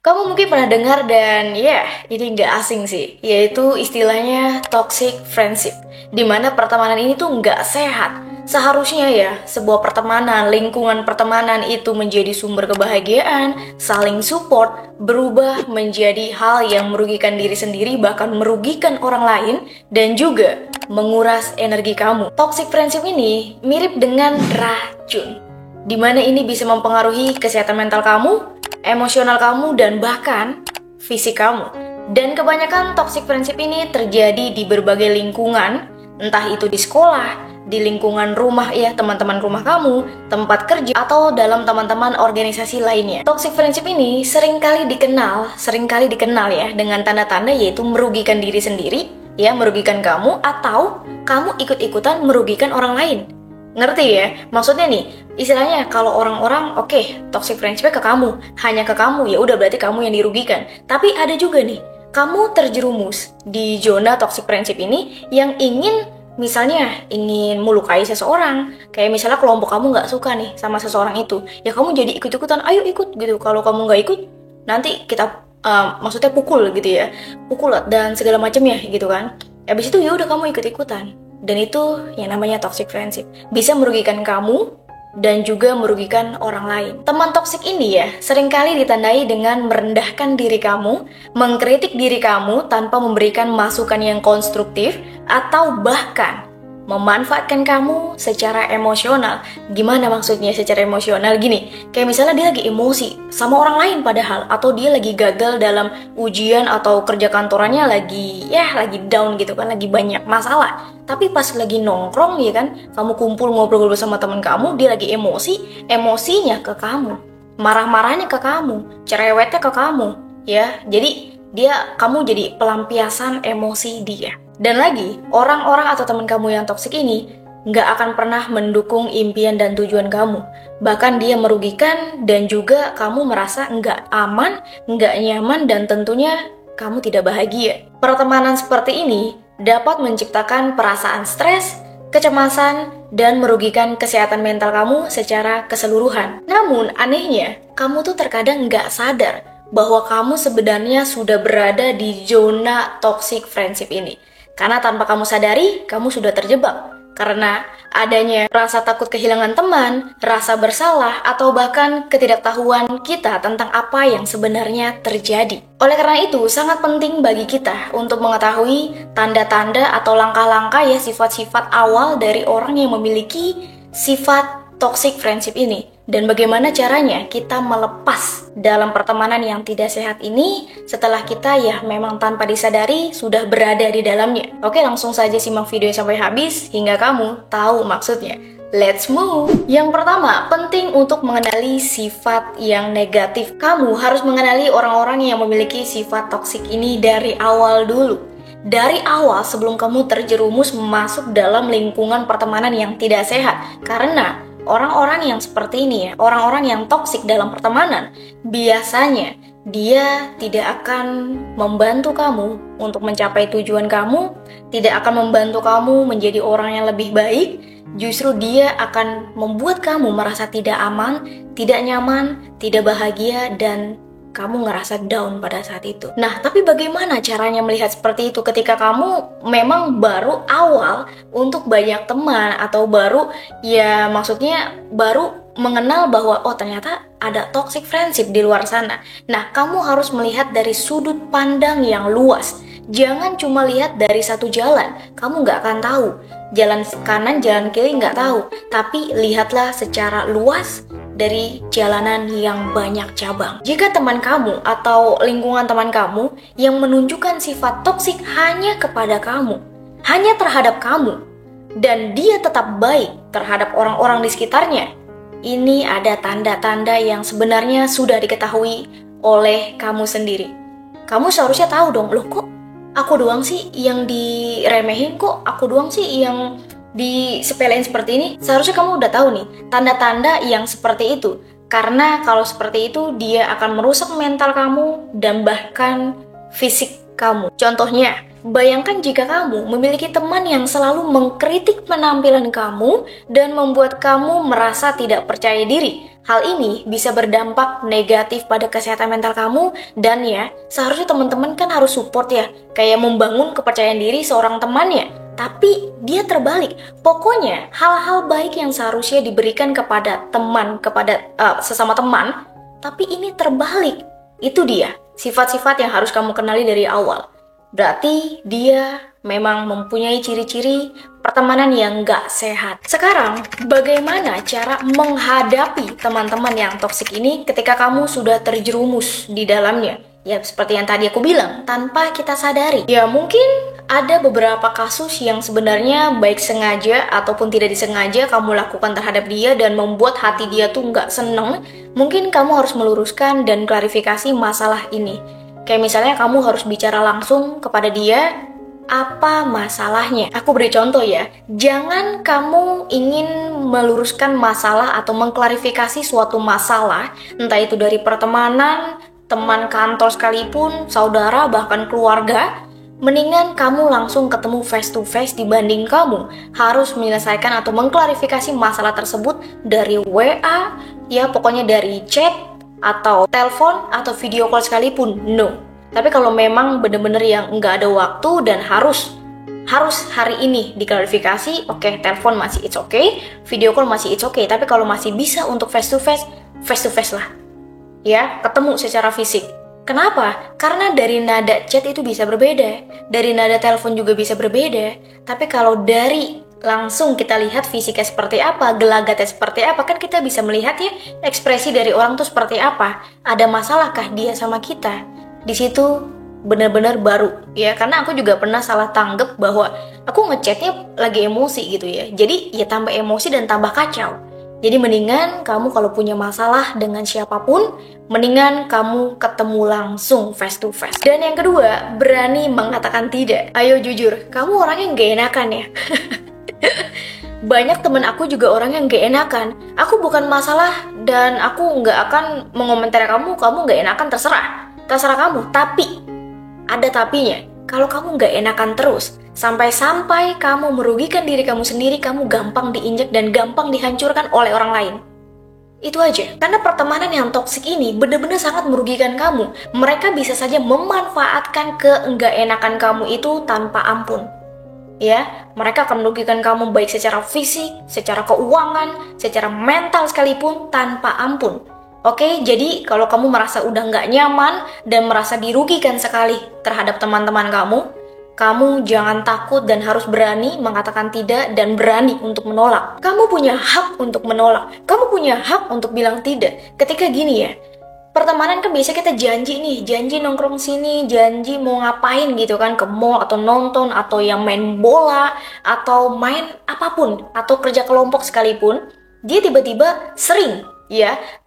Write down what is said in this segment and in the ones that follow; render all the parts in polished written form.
Kamu mungkin pernah dengar dan ya, ini nggak asing sih, yaitu istilahnya toxic friendship. Dimana pertemanan ini tuh nggak sehat. Seharusnya ya, sebuah pertemanan, lingkungan pertemanan itu menjadi sumber kebahagiaan, saling support, berubah menjadi hal yang merugikan diri sendiri, bahkan merugikan orang lain, dan juga menguras energi kamu. Toxic friendship ini mirip dengan racun, dimana ini bisa mempengaruhi kesehatan mental kamu, emosional kamu, dan bahkan fisik kamu. Dan kebanyakan toxic friendship ini terjadi di berbagai lingkungan, entah itu di sekolah, di lingkungan rumah ya, teman-teman rumah kamu, tempat kerja, atau dalam teman-teman organisasi lainnya. Toxic friendship ini seringkali dikenal ya dengan tanda-tanda yaitu merugikan diri sendiri, ya, merugikan kamu, atau kamu ikut-ikutan merugikan orang lain. Ngerti ya? Maksudnya nih, istilahnya kalau orang-orang toxic friendship ke kamu, hanya ke kamu, ya udah berarti kamu yang dirugikan. Tapi ada juga nih, kamu terjerumus di zona toxic friendship ini yang ingin melukai seseorang. Kayak misalnya kelompok kamu nggak suka nih sama seseorang itu, ya kamu jadi ikut-ikutan, ayo ikut gitu. Kalau kamu nggak ikut, nanti kita maksudnya pukul gitu ya, pukul dan segala macamnya gitu kan. Habis itu ya udah kamu ikut-ikutan. Dan itu yang namanya toxic friendship. Bisa merugikan kamu dan juga merugikan orang lain. Teman toksik ini ya seringkali ditandai dengan merendahkan diri kamu, mengkritik diri kamu tanpa memberikan masukan yang konstruktif, atau bahkan memanfaatkan kamu secara emosional. Gimana maksudnya secara emosional? Gini, kayak misalnya dia lagi emosi sama orang lain padahal, atau dia lagi gagal dalam ujian atau kerja kantorannya, lagi down gitu kan, lagi banyak masalah. Tapi pas lagi nongkrong ya kan, kamu kumpul ngobrol sama teman kamu, dia lagi emosi, emosinya ke kamu, marah-marahnya ke kamu, cerewetnya ke kamu, ya. Jadi kamu jadi pelampiasan emosi dia. Dan lagi, orang-orang atau teman kamu yang toksik ini nggak akan pernah mendukung impian dan tujuan kamu. Bahkan dia merugikan dan juga kamu merasa nggak aman, nggak nyaman, dan tentunya kamu tidak bahagia. Pertemanan seperti ini dapat menciptakan perasaan stres, kecemasan, dan merugikan kesehatan mental kamu secara keseluruhan. Namun anehnya, kamu tuh terkadang nggak sadar bahwa kamu sebenarnya sudah berada di zona toxic friendship ini. Karena tanpa kamu sadari, kamu sudah terjebak. Karena adanya rasa takut kehilangan teman, rasa bersalah, atau bahkan ketidaktahuan kita tentang apa yang sebenarnya terjadi. Oleh karena itu, sangat penting bagi kita untuk mengetahui tanda-tanda atau langkah-langkah ya, sifat-sifat awal dari orang yang memiliki sifat toxic friendship ini. Dan bagaimana caranya kita melepas dalam pertemanan yang tidak sehat ini setelah kita ya memang tanpa disadari sudah berada di dalamnya. Oke, langsung saja simak video sampai habis hingga kamu tahu maksudnya. Let's move! Yang pertama, penting untuk mengenali sifat yang negatif. Kamu harus mengenali orang-orang yang memiliki sifat toksik ini dari awal dulu. Dari awal sebelum kamu terjerumus masuk dalam lingkungan pertemanan yang tidak sehat. Karena orang-orang yang seperti ini ya, orang-orang yang toksik dalam pertemanan, biasanya dia tidak akan membantu kamu untuk mencapai tujuan kamu, tidak akan membantu kamu menjadi orang yang lebih baik. Justru dia akan membuat kamu merasa tidak aman, tidak nyaman, tidak bahagia, dan kamu ngerasa down pada saat itu. Nah, tapi bagaimana caranya melihat seperti itu ketika kamu memang baru awal untuk banyak teman, atau baru mengenal bahwa oh ternyata ada toxic friendship di luar sana. Nah, kamu harus melihat dari sudut pandang yang luas. Jangan cuma lihat dari satu jalan, kamu nggak akan tahu. Jalan kanan, jalan kiri nggak tahu. Tapi lihatlah secara luas dari jalanan yang banyak cabang. Jika teman kamu atau lingkungan teman kamu yang menunjukkan sifat toksik hanya kepada kamu, hanya terhadap kamu, dan dia tetap baik terhadap orang-orang di sekitarnya, ini ada tanda-tanda yang sebenarnya sudah diketahui oleh kamu sendiri. Kamu seharusnya tahu dong, loh kok aku doang sih yang diremehin, kok aku doang sih yang disepelein seperti ini. Seharusnya kamu udah tahu nih tanda-tanda yang seperti itu. Karena kalau seperti itu dia akan merusak mental kamu dan bahkan fisik kamu. Contohnya, bayangkan jika kamu memiliki teman yang selalu mengkritik penampilan kamu dan membuat kamu merasa tidak percaya diri. Hal ini bisa berdampak negatif pada kesehatan mental kamu dan ya, seharusnya teman-teman kan harus support ya, kayak membangun kepercayaan diri seorang temannya. Tapi dia terbalik. Pokoknya hal-hal baik yang seharusnya diberikan kepada teman, kepada sesama teman, tapi ini terbalik. Itu dia, sifat-sifat yang harus kamu kenali dari awal. Berarti dia memang mempunyai ciri-ciri pertemanan yang gak sehat. Sekarang, bagaimana cara menghadapi teman-teman yang toksik ini ketika kamu sudah terjerumus di dalamnya? Ya, seperti yang tadi aku bilang, tanpa kita sadari. Ya, mungkin ada beberapa kasus yang sebenarnya baik sengaja ataupun tidak disengaja kamu lakukan terhadap dia dan membuat hati dia tuh gak seneng. Mungkin kamu harus meluruskan dan klarifikasi masalah ini. Kayak misalnya kamu harus bicara langsung kepada dia, apa masalahnya? Aku beri contoh ya, jangan kamu ingin meluruskan masalah atau mengklarifikasi suatu masalah, entah itu dari pertemanan, teman kantor sekalipun, saudara, bahkan keluarga. Mendingan kamu langsung ketemu face to face dibanding kamu harus menyelesaikan atau mengklarifikasi masalah tersebut dari WA, ya pokoknya dari chat, atau telepon, atau video call sekalipun, no. Tapi kalau memang bener-bener yang nggak ada waktu dan harus hari ini diklarifikasi, oke, telepon masih it's okay, video call masih it's okay. Tapi kalau masih bisa untuk face to face lah. Ya, ketemu secara fisik. Kenapa? Karena dari nada chat itu bisa berbeda, dari nada telepon juga bisa berbeda. Tapi kalau dari langsung kita lihat fisiknya seperti apa, gelagatnya seperti apa, kan kita bisa melihat ya ekspresi dari orang tuh seperti apa. Ada masalahkah dia sama kita? Di situ benar-benar baru ya, karena aku juga pernah salah tanggap bahwa aku ngechatnya lagi emosi gitu ya. Jadi ya tambah emosi dan tambah kacau. Jadi mendingan kamu kalau punya masalah dengan siapapun, mendingan kamu ketemu langsung face to face. Dan yang kedua, berani mengatakan tidak. Ayo jujur, kamu orangnya gak enakan ya. Banyak temen aku juga orang yang gak enakan. Aku bukan masalah dan aku gak akan mengomentari kamu gak enakan, terserah kamu. Tapi ada tapinya. Kalau kamu gak enakan terus, sampai-sampai kamu merugikan diri kamu sendiri, kamu gampang diinjak dan gampang dihancurkan oleh orang lain. Itu aja. Karena pertemanan yang toksik ini benar-benar sangat merugikan kamu. Mereka bisa saja memanfaatkan keenggak enakan kamu itu tanpa ampun. Ya, mereka akan merugikan kamu baik secara fisik, secara keuangan, secara mental sekalipun tanpa ampun. Oke, jadi kalau kamu merasa udah nggak nyaman dan merasa dirugikan sekali terhadap teman-teman kamu jangan takut dan harus berani mengatakan tidak dan berani untuk menolak. Kamu punya hak untuk menolak, kamu punya hak untuk bilang tidak. Ketika gini ya, pertemanan kan biasa kita janji nongkrong sini, janji mau ngapain gitu kan, ke mall atau nonton atau yang main bola atau main apapun atau kerja kelompok sekalipun, dia tiba-tiba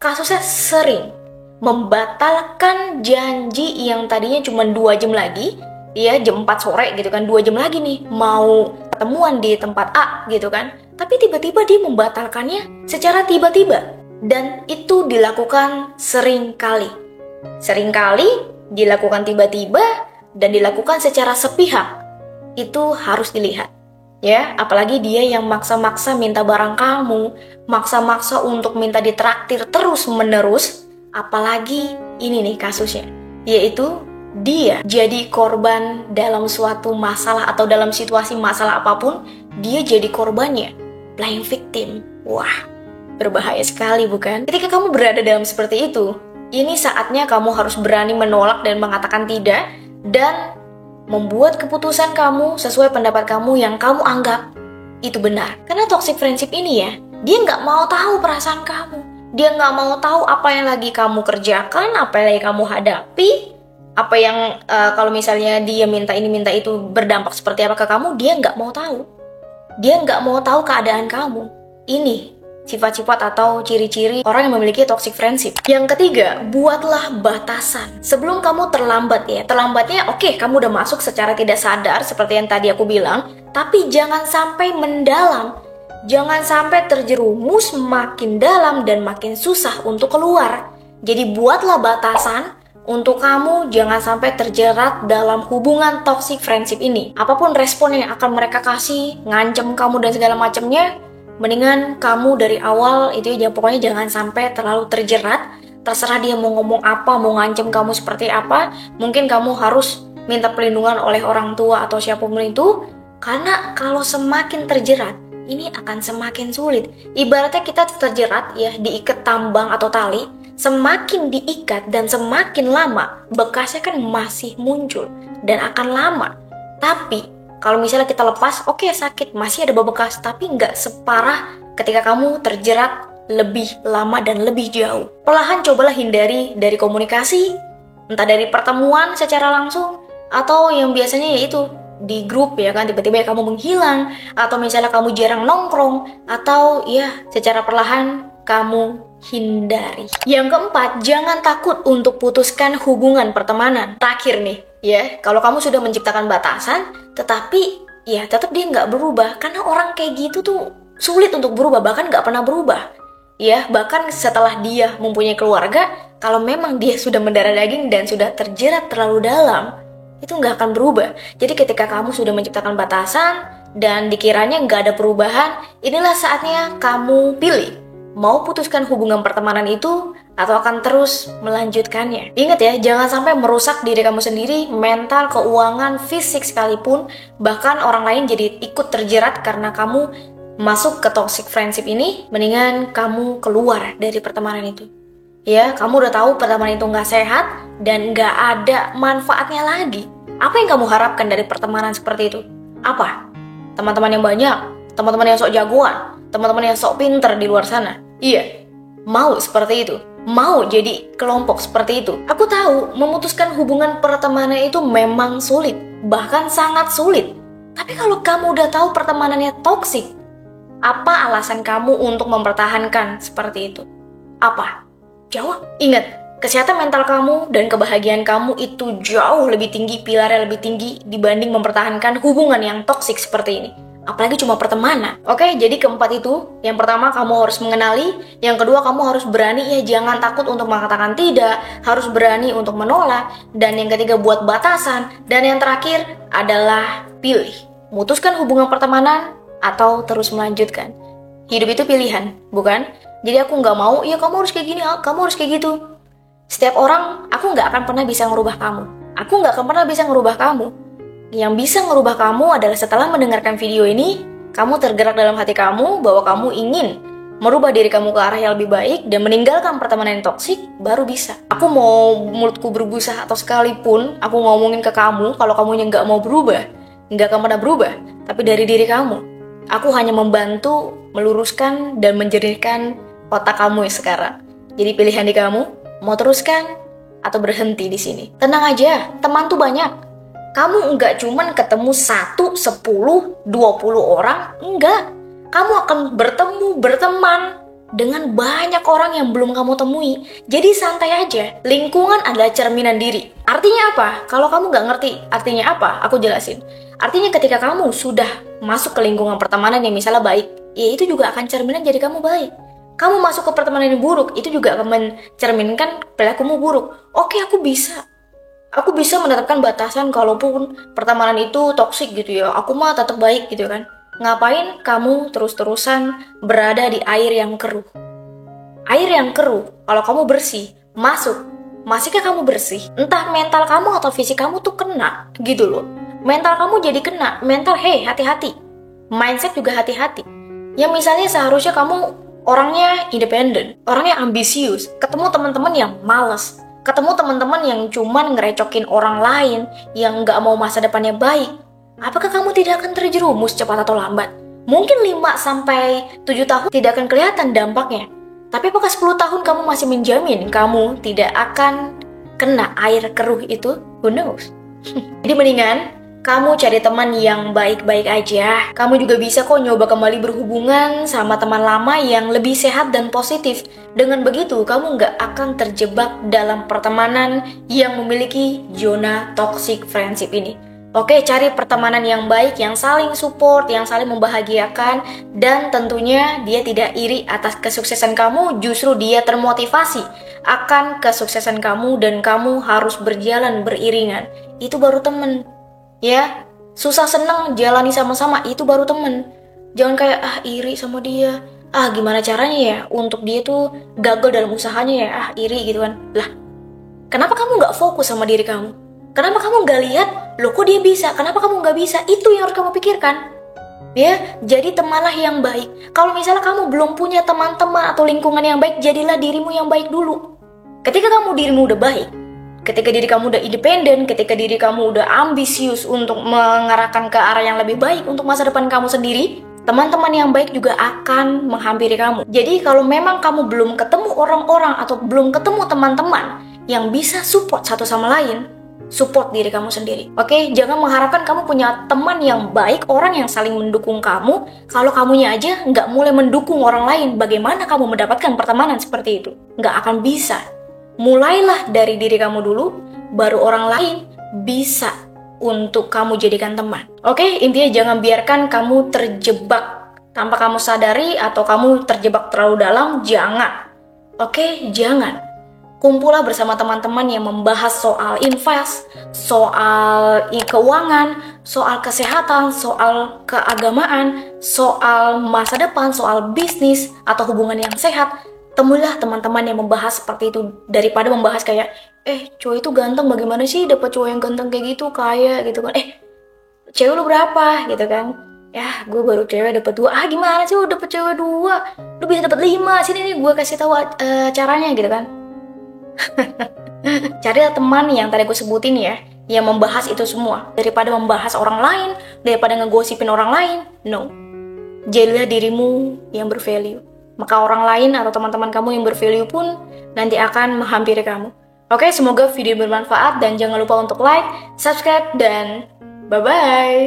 kasusnya sering membatalkan janji yang tadinya cuma 2 jam lagi, ya jam 4 sore gitu kan, 2 jam lagi nih mau ketemuan di tempat A gitu kan, tapi tiba-tiba dia membatalkannya secara tiba-tiba. Dan itu dilakukan sering kali dilakukan tiba-tiba dan dilakukan secara sepihak. Itu harus dilihat ya, apalagi dia yang maksa-maksa minta barang kamu, maksa-maksa untuk minta ditraktir terus menerus. Apalagi ini nih kasusnya, yaitu dia jadi korban dalam suatu masalah atau dalam situasi masalah apapun, dia jadi korbannya, playing victim. Wah, berbahaya sekali bukan? Ketika kamu berada dalam seperti itu, ini saatnya kamu harus berani menolak dan mengatakan tidak, dan membuat keputusan kamu sesuai pendapat kamu yang kamu anggap itu benar. Karena toxic friendship ini ya, dia nggak mau tahu perasaan kamu, dia nggak mau tahu apa yang lagi kamu kerjakan, apa yang lagi kamu hadapi, apa yang kalau misalnya dia minta ini minta itu berdampak seperti apa ke kamu, dia nggak mau tahu. Dia nggak mau tahu keadaan kamu. Ini sifat-sifat atau ciri-ciri orang yang memiliki toxic friendship. Yang ketiga, buatlah batasan. Sebelum kamu terlambat ya. Terlambatnya oke, kamu udah masuk secara tidak sadar seperti yang tadi aku bilang, tapi jangan sampai mendalam. Jangan sampai terjerumus makin dalam dan makin susah untuk keluar. Jadi buatlah batasan untuk kamu jangan sampai terjerat dalam hubungan toxic friendship ini. Apapun respon yang akan mereka kasih, ngancem kamu dan segala macamnya, mendingan kamu dari awal itu ya pokoknya jangan sampai terlalu terjerat. Terserah dia mau ngomong apa, mau ngancem kamu seperti apa, mungkin kamu harus minta perlindungan oleh orang tua atau siapapun itu, karena kalau semakin terjerat, ini akan semakin sulit. Ibaratnya kita terjerat ya, diikat tambang atau tali, semakin diikat dan semakin lama, bekasnya kan masih muncul dan akan lama. Tapi kalau misalnya kita lepas, oke, sakit, masih ada bekas, tapi nggak separah ketika kamu terjerat lebih lama dan lebih jauh. Perlahan cobalah hindari dari komunikasi, entah dari pertemuan secara langsung, atau yang biasanya yaitu di grup ya kan, tiba-tiba kamu menghilang, atau misalnya kamu jarang nongkrong, atau ya secara perlahan kamu hindari. Yang keempat, jangan takut untuk putuskan hubungan pertemanan. Terakhir nih, ya, kalau kamu sudah menciptakan batasan, tetapi ya tetap dia nggak berubah, karena orang kayak gitu tuh sulit untuk berubah, bahkan nggak pernah berubah. Ya, bahkan setelah dia mempunyai keluarga, kalau memang dia sudah mendarah daging dan sudah terjerat terlalu dalam, itu nggak akan berubah. Jadi ketika kamu sudah menciptakan batasan dan dikiranya nggak ada perubahan, inilah saatnya kamu pilih mau putuskan hubungan pertemanan itu atau akan terus melanjutkannya. Ingat ya, jangan sampai merusak diri kamu sendiri, mental, keuangan, fisik sekalipun, bahkan orang lain jadi ikut terjerat karena kamu masuk ke toxic friendship ini. Mendingan kamu keluar dari pertemanan itu. Ya, kamu udah tahu pertemanan itu nggak sehat dan nggak ada manfaatnya lagi. Apa yang kamu harapkan dari pertemanan seperti itu? Apa? Teman-teman yang banyak, teman-teman yang sok jagoan, teman-teman yang sok pinter di luar sana. Iya, mau seperti itu, mau jadi kelompok seperti itu. Aku tahu memutuskan hubungan pertemanan itu memang sulit, bahkan sangat sulit. Tapi kalau kamu udah tahu pertemanannya toksik, apa alasan kamu untuk mempertahankan seperti itu? Apa? Jawab. Ingat, kesehatan mental kamu dan kebahagiaan kamu itu jauh lebih tinggi, pilarnya lebih tinggi dibanding mempertahankan hubungan yang toksik seperti ini. Apalagi cuma pertemanan. Oke, jadi keempat itu, yang pertama kamu harus mengenali, yang kedua kamu harus berani, ya jangan takut untuk mengatakan tidak, harus berani untuk menolak, dan yang ketiga buat batasan, dan yang terakhir adalah pilih. Memutuskan hubungan pertemanan atau terus melanjutkan. Hidup itu pilihan, bukan? Jadi aku nggak mau, ya kamu harus kayak gini, kamu harus kayak gitu. Setiap orang, aku nggak akan pernah bisa ngerubah kamu. Aku nggak akan pernah bisa ngerubah kamu. Yang bisa ngerubah kamu adalah setelah mendengarkan video ini, kamu tergerak dalam hati kamu bahwa kamu ingin merubah diri kamu ke arah yang lebih baik dan meninggalkan pertemanan yang toksik, baru bisa. Aku mau mulutku berbusa atau sekalipun aku ngomongin ke kamu kalau kamunya nggak mau berubah, nggak akan pernah berubah. Tapi dari diri kamu, aku hanya membantu meluruskan dan menjernihkan otak kamu sekarang. Jadi pilihan di kamu, mau teruskan atau berhenti di sini. Tenang aja, teman tuh banyak. Kamu nggak cuman ketemu 1, 10, 20 orang, enggak. Kamu akan berteman dengan banyak orang yang belum kamu temui. Jadi santai aja, lingkungan adalah cerminan diri. Artinya apa? Kalau kamu nggak ngerti artinya apa, aku jelasin. Artinya ketika kamu sudah masuk ke lingkungan pertemanan yang misalnya baik, ya itu juga akan cerminan jadi kamu baik. Kamu masuk ke pertemanan yang buruk, itu juga akan mencerminkan perilakumu buruk. Oke, aku bisa menetapkan batasan kalaupun pertemanan itu toksik gitu ya. Aku mah tetap baik gitu kan. Ngapain kamu terus-terusan berada di air yang keruh? Air yang keruh, kalau kamu bersih, masihkah kamu bersih? Entah mental kamu atau fisik kamu tuh kena gitu loh. Mental kamu jadi kena, hati-hati. Mindset juga hati-hati. Ya misalnya seharusnya kamu orangnya independen, orangnya ambisius, ketemu teman-teman yang malas, ketemu teman-teman yang cuman ngerecokin orang lain, yang nggak mau masa depannya baik, apakah kamu tidak akan terjerumus cepat atau lambat? Mungkin 5-7 tahun tidak akan kelihatan dampaknya. Tapi apakah 10 tahun kamu masih menjamin kamu tidak akan kena air keruh itu? Who knows? Jadi mendingan kamu cari teman yang baik-baik aja. Kamu juga bisa kok nyoba kembali berhubungan sama teman lama yang lebih sehat dan positif. Dengan begitu, kamu nggak akan terjebak dalam pertemanan yang memiliki zona toxic friendship ini. Oke, cari pertemanan yang baik, yang saling support, yang saling membahagiakan, dan tentunya dia tidak iri atas kesuksesan kamu, justru dia termotivasi akan kesuksesan kamu dan kamu harus berjalan beriringan. Itu baru temen. Ya, susah senang jalani sama-sama, itu baru temen. Jangan kayak, iri sama dia. Gimana caranya ya untuk dia tuh gagal dalam usahanya ya, iri gitu kan. Lah, kenapa kamu nggak fokus sama diri kamu? Kenapa kamu nggak lihat, loh kok dia bisa, kenapa kamu nggak bisa? Itu yang harus kamu pikirkan. Ya, jadi temanlah yang baik. Kalau misalnya kamu belum punya teman-teman atau lingkungan yang baik, jadilah dirimu yang baik dulu. Ketika kamu dirimu udah baik, ketika diri kamu udah independen, ketika diri kamu udah ambisius untuk mengarahkan ke arah yang lebih baik untuk masa depan kamu sendiri, teman-teman yang baik juga akan menghampiri kamu. Jadi kalau memang kamu belum ketemu orang-orang atau belum ketemu teman-teman yang bisa support satu sama lain, support diri kamu sendiri. Oke, jangan mengharapkan kamu punya teman yang baik, orang yang saling mendukung kamu. Kalau kamunya aja nggak mulai mendukung orang lain, bagaimana kamu mendapatkan pertemanan seperti itu? Nggak akan bisa. Mulailah dari diri kamu dulu, baru orang lain bisa untuk kamu jadikan teman. Oke, intinya jangan biarkan kamu terjebak tanpa kamu sadari atau kamu terjebak terlalu dalam, jangan. Oke, jangan. Kumpullah bersama teman-teman yang membahas soal invest, soal keuangan, soal kesehatan, soal keagamaan, soal masa depan, soal bisnis, atau hubungan yang sehat. Temuilah teman-teman yang membahas seperti itu daripada membahas kayak, cowok itu ganteng, bagaimana sih dapat cowok yang ganteng kayak gitu, kaya gitu kan. Cewek lu berapa gitu kan. Ya, gue baru cewek dapat 2. Gimana sih lu dapat cewek 2? Lu bisa dapat 5. Sini nih gue kasih tahu caranya gitu kan. Carilah teman yang tadi gue sebutin ya, yang membahas itu semua daripada membahas orang lain, daripada ngegosipin orang lain. No, jadilah dirimu yang bervalue, maka orang lain atau teman-teman kamu yang bervalue pun nanti akan menghampiri kamu. Oke, semoga video bermanfaat dan jangan lupa untuk like, subscribe, dan bye-bye.